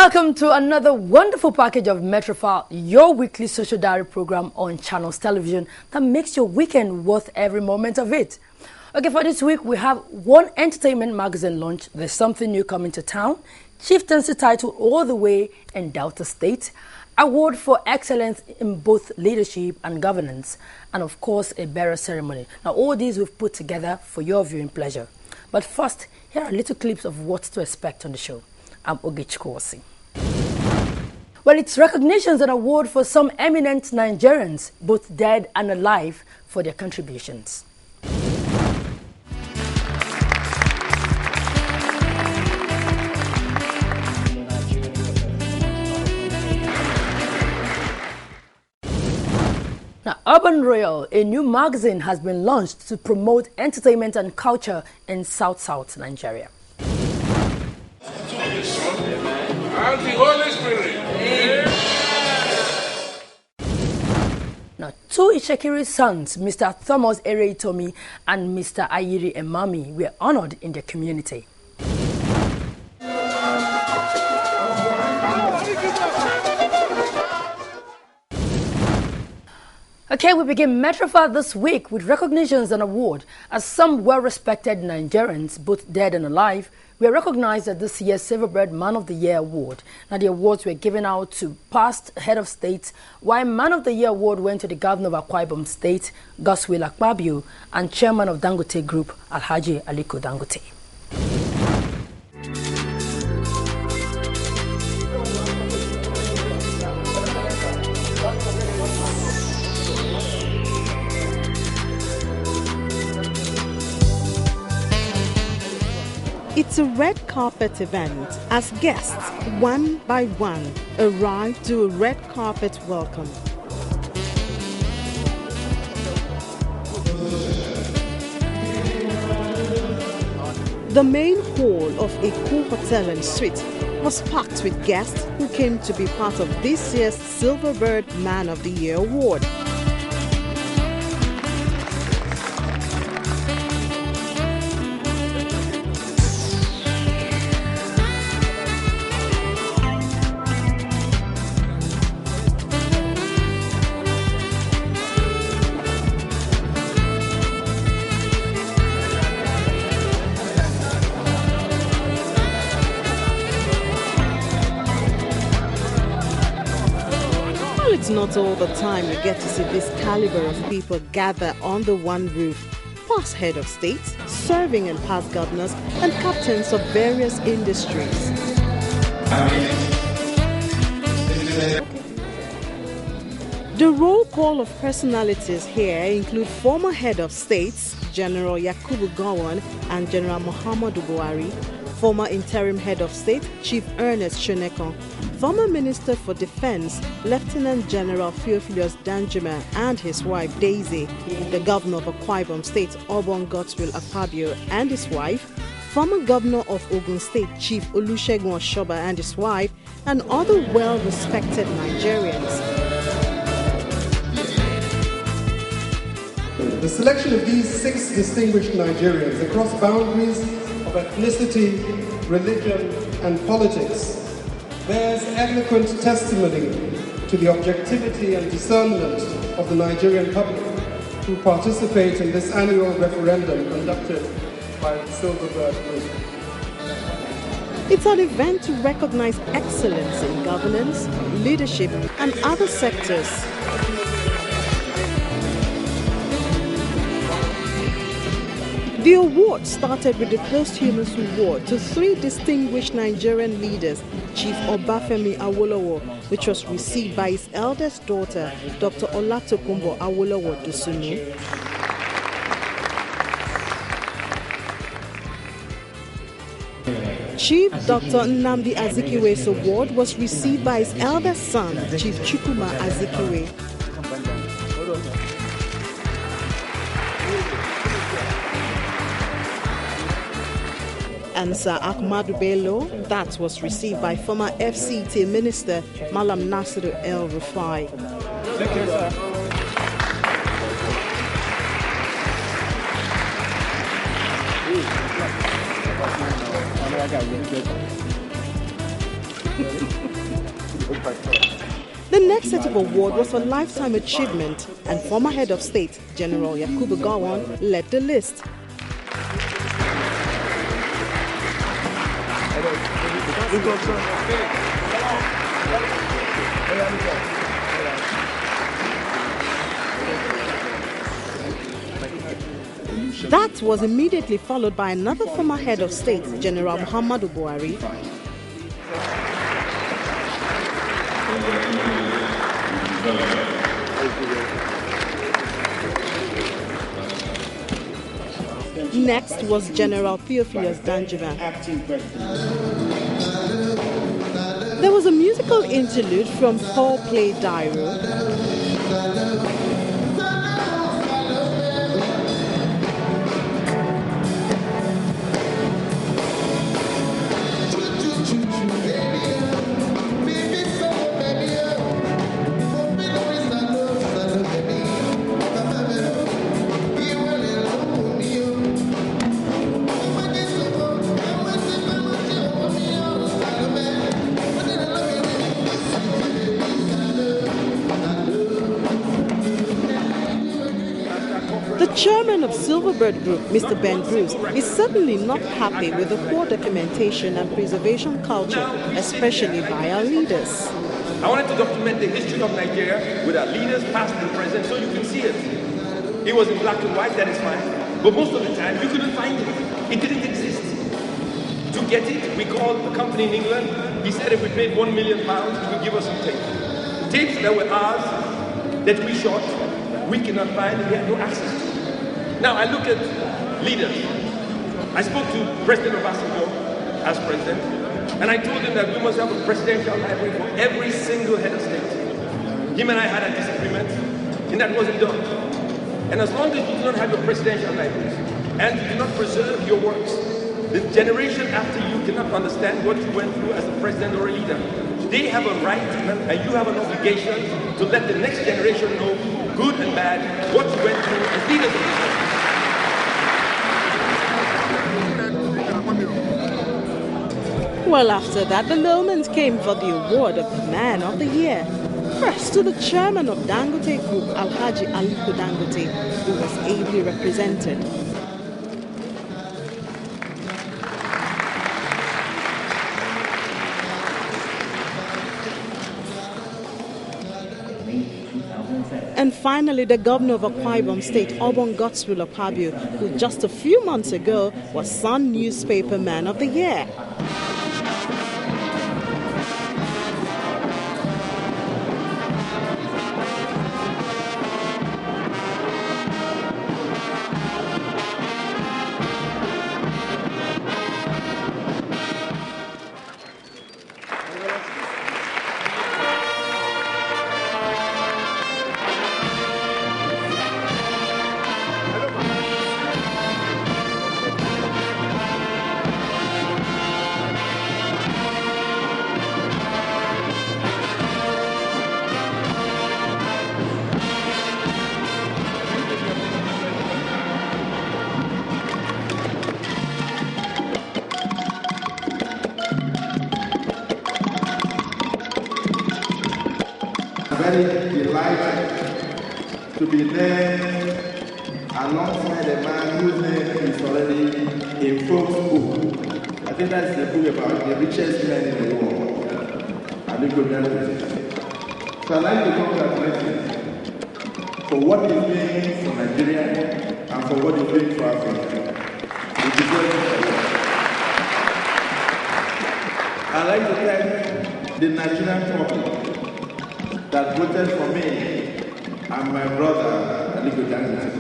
Welcome to another wonderful package of Metrofile, your weekly social diary program on Channels Television that makes your weekend worth every moment of it. Okay, for this week, we have one entertainment magazine launch. There's something new coming to town. Chieftaincy title all the way in Delta State. Award for excellence in both leadership and governance. And of course, a burial ceremony. Now, all these we've put together for your viewing pleasure. But first, here are little clips of what to expect on the show. I'm Ogichikosi. Well, it's recognitions and award for some eminent Nigerians, both dead and alive, for their contributions. Now, Urban Royal, a new magazine, has been launched to promote entertainment and culture in South Nigeria. And the Holy Spirit. Now, two Ishekiri's sons, Mr. Thomas Ereitomi and Mr. Ayiri Emami, were honored in their community. Okay, we begin Metrofile this week with recognitions and award as some well-respected Nigerians, both dead and alive, were recognized at this year's Silverbird Man of the Year Award. Now, the awards were given out to past head of state, while Man of the Year Award went to the Governor of Akwa Ibom State, Godswill Akpabio, and Chairman of Dangote Group, Alhaji Aliko Dangote. It's a red carpet event as guests, one by one, arrive to a red carpet welcome. The main hall of a cool hotel and suite was packed with guests who came to be part of this year's Silverbird Man of the Year Award. It's not all the time we get to see this caliber of people gather under one roof. Past head of state, serving and past governors, and captains of various industries. The roll call of personalities here include former head of states, General Yakubu Gowon and General Muhammadu Buhari, former interim head of state, Chief Ernest Shonekon, former Minister for Defense, Lieutenant General Theophilus Danjuma and his wife Daisy, the Governor of Akwa Ibom State, Obon Godswill Akpabio and his wife, former Governor of Ogun State, Chief Olusegun Oshoba and his wife, and other well-respected Nigerians. The selection of these 6 distinguished Nigerians across boundaries of ethnicity, religion, and politics bears eloquent testimony to the objectivity and discernment of the Nigerian public who participate in this annual referendum conducted by the Silverbird Group. It's an event to recognize excellence in governance, leadership, and other sectors. The award started with the Posthumous Award to 3 distinguished Nigerian leaders, Chief Obafemi Awolowo, which was received by his eldest daughter, Dr. Olatokunbo Awolowo Dosunu. Chief Dr. Nnamdi Azikiwe's award was received by his eldest son, Chief Chukwuma Azikiwe. And Sir Ahmadu Bello, that was received by former FCT Minister Malam Nasiru El Rufai. Thank you, sir. next set of award was for lifetime achievement, and former head of state, General Yakubu Gowon, led the list. That was immediately followed by another former head of state, General Muhammadu Buhari. Next was General Theophilus Danjuma. There was a musical interlude from Paul Play Dairo. The chairman of Silverbird Group, Mr. Ben Bruce, is certainly not happy with the poor documentation and preservation culture, especially by our leaders. I wanted to document the history of Nigeria with our leaders, past and present, so you can see it. It was in black and white, that is fine. But most of the time, you couldn't find it. It didn't exist. To get it, we called a company in England. He said if we paid £1 million, he would give us some tapes. Tapes that were ours, that we shot, we cannot find, and we had no access to. Now, I look at leaders. I spoke to President Obasanjo as president, and I told him that we must have a presidential library for every single head of state. Him and I had a disagreement, and that wasn't done. And as long as you do not have your presidential libraries, and you do not preserve your works, the generation after you cannot understand what you went through as a president or a leader. They have a right, and you have an obligation to let the next generation know, good and bad, what you went through as leaders of this country. Well, after that, the moment came for the award of the Man of the Year. First to the chairman of Dangote Group, Alhaji Aliko Dangote, who was ably represented. And finally, the governor of Akwa Ibom State, Obon Godswill Akpabio, who just a few months ago was Sun Newspaper Man of the Year. Very delighted to be there alongside a man whose name is already in Forbes book. I think that's the book about the richest man in the world. Aliko Dangote. So I'd like to congratulate him for what he's doing for Nigeria and for what he's doing for Africa. I'd like to thank the Nigerian public that voted for me and my brother, Aliko Dangote.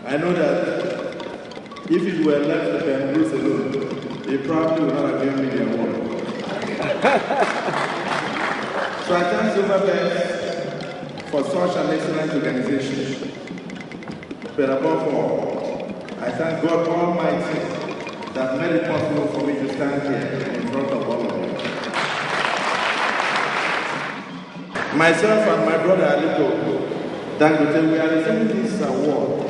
I know that if it were left to Ben Bruce alone, he probably would not have given me the award. So I thank Silverbird for such an excellent organization. But above all, I thank God Almighty that made it possible for me to stand here in front of all of you. Myself and my brother Aliko Dangote, we are receiving this award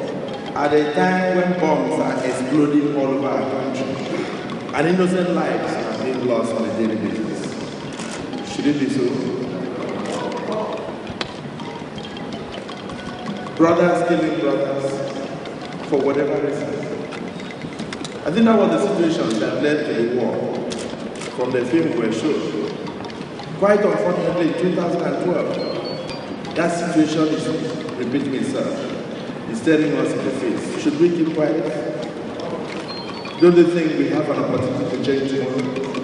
at a time when bombs are exploding all over our country and innocent lives are being lost on a daily basis. Should it be so? brothers killing brothers for whatever reason. I think that was the situation that led to the war from the film we were shown. Quite unfortunately, in 2012, that situation is repeating itself. It's staring us in the face. Should we keep quiet? Don't you think we have an opportunity to change tomorrow?